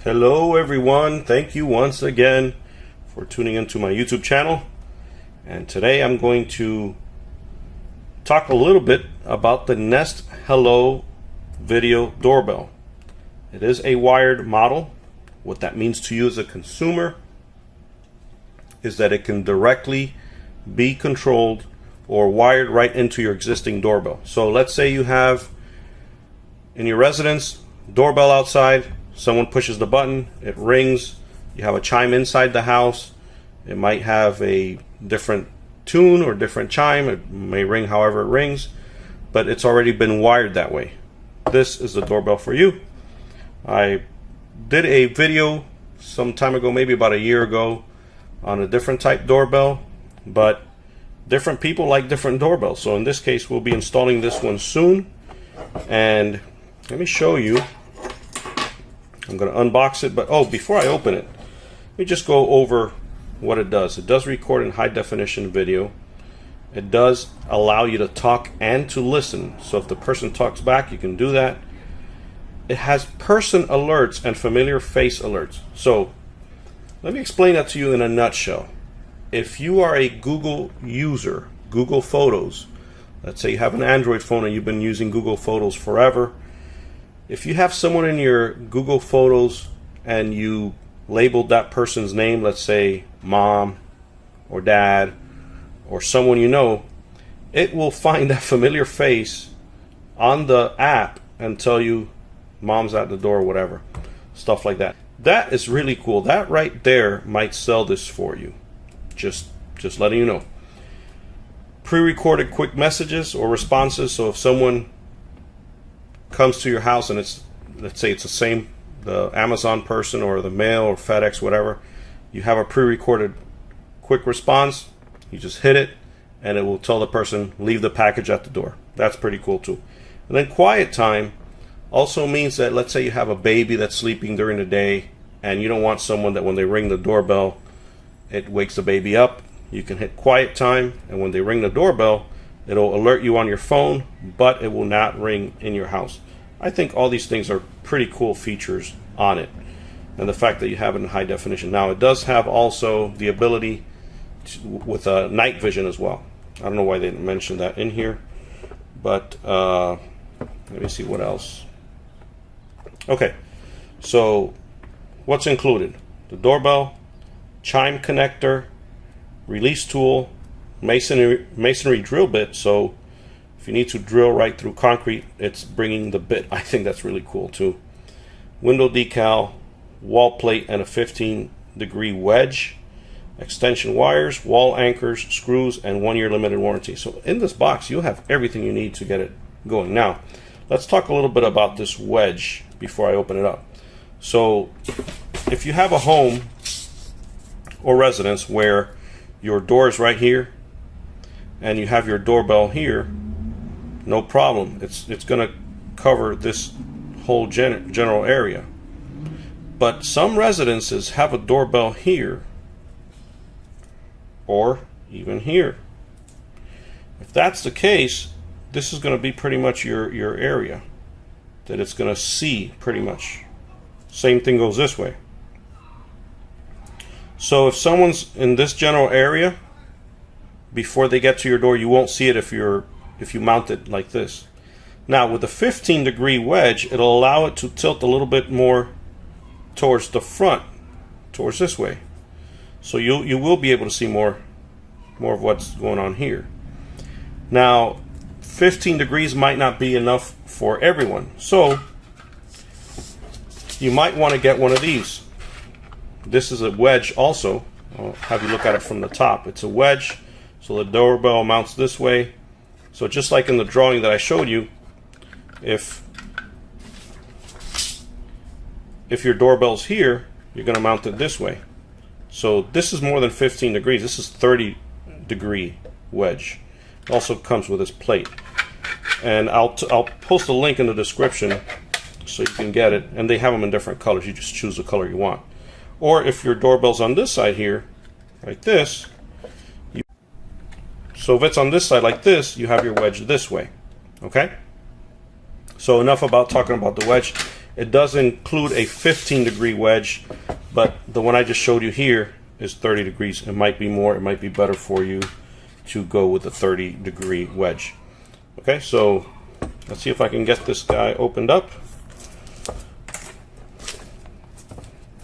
Hello everyone, thank you once again for tuning into my YouTube channel. And today I'm going to talk a little bit about the Nest Hello video doorbell. It is a wired model. What that means to you as a consumer is that it can directly be controlled or wired right into your existing doorbell. So let's say you have in your residence doorbell outside. Someone pushes the button, it rings, you have a chime inside the house. It might have a different tune or different chime. It may ring however it rings, but it's already been wired that way. This is the doorbell for you. I did a video some time ago, maybe about a year ago, on a different type doorbell, but different people like different doorbells. So in this case, we'll be installing this one soon. And let me show you. I'm going to unbox it, but before I open it, let me just go over what it does. It does record in high definition video. It does allow you to talk and to listen. So if the person talks back, you can do that. It has person alerts and familiar face alerts. So let me explain that to you in a nutshell. If you are a Google user, Google Photos, let's say you have an Android phone and you've been using Google Photos forever. If you have someone in your Google Photos and you labeled that person's name, let's say mom or dad or someone you know, it will find that familiar face on the app and tell you mom's at the door or whatever, stuff like that. That is really cool. That right there might sell this for you. Just letting you know. Pre-recorded quick messages or responses. So if someone comes to your house and it's, let's say it's the Amazon person or the mail or FedEx, whatever, you have a pre-recorded quick response. You just hit it and it will tell the person leave the package at the door. That's pretty cool too. And then quiet time also means that, let's say you have a baby that's sleeping during the day and you don't want someone that when they ring the doorbell it wakes the baby up. You can hit quiet time, and when they ring the doorbell it'll alert you on your phone, but it will not ring in your house. I think all these things are pretty cool features on it, and the fact that you have it in high definition. Now it does have also the ability with night vision as well. I don't know why they didn't mention that in here, but let me see what else. Okay, so what's included? The doorbell, chime connector, release tool, masonry drill bit. So if you need to drill right through concrete, it's bringing the bit. I think that's really cool too. Window decal, wall plate, and a 15-degree wedge, extension wires, wall anchors, screws, and 1-year limited warranty. So in this box you'll have everything you need to get it going. Now let's talk a little bit about this wedge before I open it up. So if you have a home or residence where your door is right here and you have your doorbell here, no problem. It's going to cover this whole general area. But some residences have a doorbell here or even here. If that's the case, this is going to be pretty much your area that it's going to see pretty much. Same thing goes this way. So if someone's in this general area, before they get to your door, you won't see it if you mount it like this. Now with the 15-degree wedge, it'll allow it to tilt a little bit more towards the front, towards this way. So you will be able to see more of what's going on here. Now 15 degrees might not be enough for everyone, so you might want to get one of these. This is a wedge also. I'll have you look at it from the top. It's a wedge, so the doorbell mounts this way. So just like in the drawing that I showed you, if your doorbell's here, you're going to mount it this way. So this is more than 15 degrees. This is 30-degree wedge. It also comes with this plate. And I'll post a link in the description so you can get it. And they have them in different colors. You just choose the color you want. Or if your doorbell's on this side here, like this, so if it's on this side like this, you have your wedge this way. Okay? So enough about talking about the wedge. It does include a 15-degree wedge, but the one I just showed you here is 30 degrees. It might be more, it might be better for you to go with a 30-degree wedge. Okay, so let's see if I can get this guy opened up.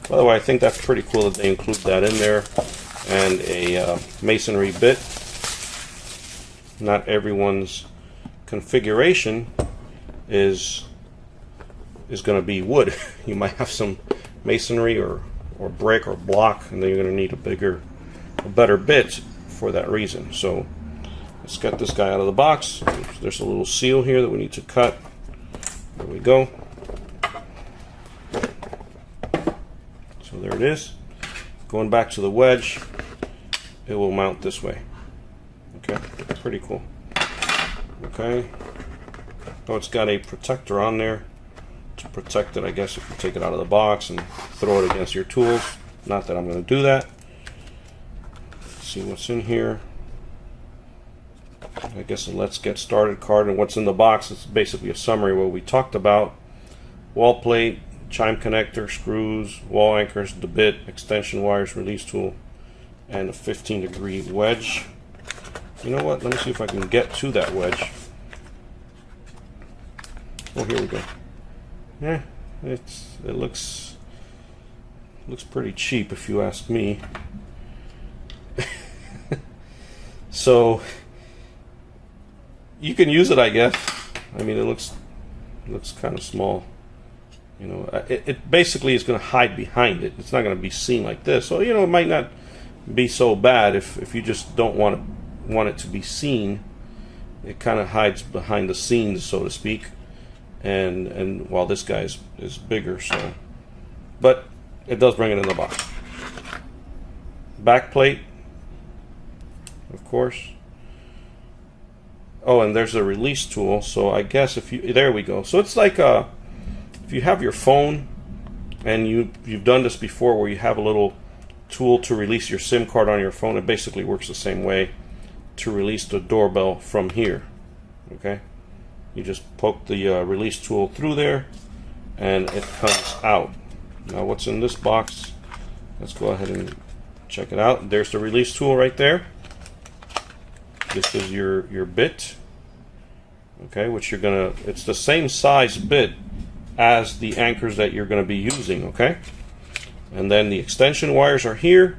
By the way, I think that's pretty cool that they include that in there, and a masonry bit. Not everyone's configuration is going to be wood. You might have some masonry or brick or block, and then you're going to need a better bit for that reason. So let's get this guy out of the box. There's a little seal here that we need to cut. There we go. So there it is. Going back to the wedge, it will mount this way. Okay, pretty cool. Okay. Oh, it's got a protector on there to protect it, I guess, if you take it out of the box and throw it against your tools. Not that I'm going to do that. Let's see what's in here. I guess a let's get started card, and what's in the box is basically a summary of what we talked about. Wall plate, chime connector, screws, wall anchors, the bit, extension wires, release tool, and a 15-degree wedge. You know what? Let me see if I can get to that wedge. Oh, here we go. Yeah, it looks pretty cheap if you ask me. So you can use it, I guess. I mean, it looks kind of small. You know, it basically is going to hide behind it. It's not going to be seen like this. So, you know, it might not be so bad if you just don't want it to be seen. It kind of hides behind the scenes, so to speak. And while this guy is bigger, so, but it does bring it in the box. Back plate, of course. Oh, and there's a release tool. So I guess there we go. So it's like if you have your phone, and you've done this before, where you have a little tool to release your SIM card on your phone. It basically works the same way to release the doorbell from here. Okay, you just poke the release tool through there, and it comes out. Now, what's in this box? Let's go ahead and check it out. There's the release tool right there. This is your bit. Okay, which you're gonna. It's the same size bit as the anchors that you're going to be using. Okay, and then the extension wires are here.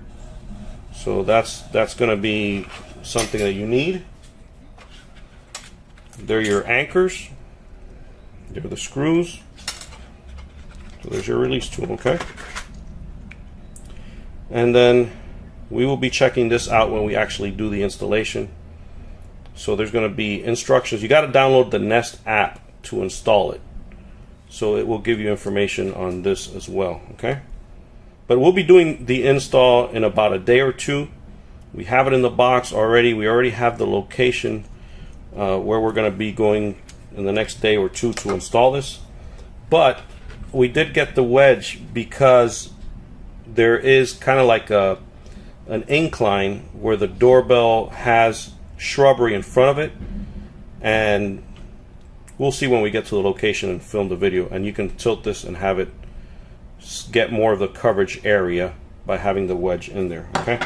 So that's going to be something that you need. They're your anchors. They're the screws. So there's your release tool, okay? And then we will be checking this out when we actually do the installation. So there's going to be instructions. You got to download the Nest app to install it. So it will give you information on this as well, okay? But we'll be doing the install in about a day or two. We have it in the box already. We already have the location where we're going to be going in the next day or two to install this. But we did get the wedge because there is kind of like an incline where the doorbell has shrubbery in front of it, and we'll see when we get to the location and film the video. And you can tilt this and have it get more of the coverage area by having the wedge in there, okay?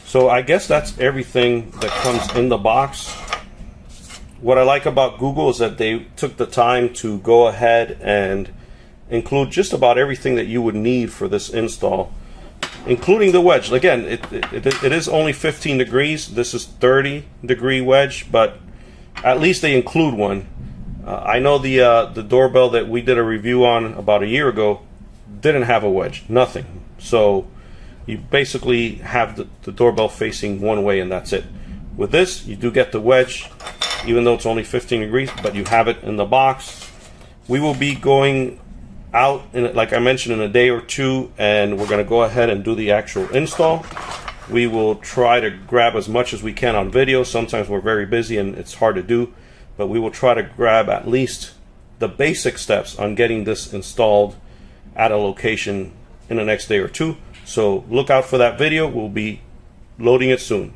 So I guess that's everything that comes in the box. What I like about Google is that they took the time to go ahead and include just about everything that you would need for this install, including the wedge. Again, it is only 15 degrees. This is 30-degree wedge, but at least they include one. I know the doorbell that we did a review on about a year ago didn't have a wedge, nothing. So you basically have the doorbell facing one way, and that's it. With this, you do get the wedge, even though it's only 15 degrees, but you have it in the box. We will be going out, like I mentioned, in a day or two, and we're going to go ahead and do the actual install. We will try to grab as much as we can on video. Sometimes we're very busy and it's hard to do, but we will try to grab at least the basic steps on getting this installed at a location in the next day or two. So look out for that video. We'll be loading it soon.